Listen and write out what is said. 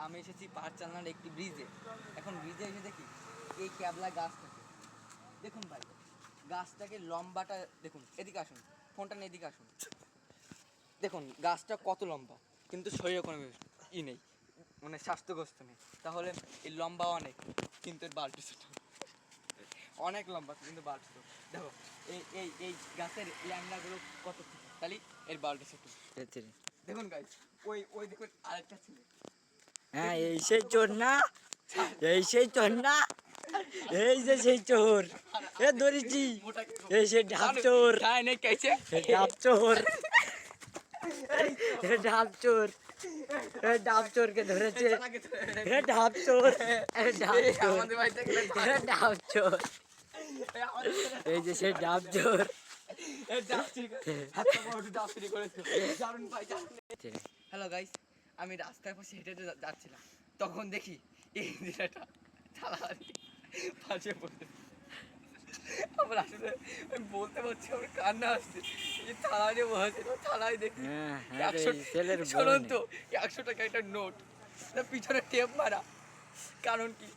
আমি এসেছি পাহাড় একটি ব্রিজে। এখন ব্রিজে এসে দেখি এই ক্যাবলা গাছটাকে দেখুন ভাই, গাছটাকে লম্বাটা দেখুন, এদিকে আসুন, ফোনটা নিয়ে এদিকে আসুন, দেখুন গাছটা কত লম্বা, কিন্তু শরীরে কোনো নেই, মানে স্বাস্থ্যগ্রস্ত নেই। তাহলে এই লম্বা অনেক, কিন্তু এর বালটি ছোট, অনেক লম্বা কিন্তু বালটি ছোট। দেখো এই এই এই গাছের ল্যাংড়াগুলো কত ছোট, তাহলে এর বালটি ছোট। দেখুন গাইস, ওই ওই দেখুন আরেকটা ছেলে। হ্যাঁ, এই সেই চোর না, এই সেই চোর না, এই যে সেই চোর, এ ধরেছি, এই সেই ঢাপ চোর, ঢাপ চোর, ঢাপ চোর, ডাব চোরকে ধরেছে, ডাব চোর, ডাব চোর, ডাব চোর, এই যে সেই ডাব চোর। হ্যালো গাইস, আমি রাস্তার পাশে হেঁটে হেঁটে যাচ্ছিলাম, তখন দেখি এই দিনাটা থালাহাড়ি পাশে পড়ে। আমার আসলে আমি বলতে পারছি, আমার কান্না আসছে। এই থালায় বসে থালায় দেখি 100 টাকা একটা নোট, পিছনে টেপ মারা। কারণ কি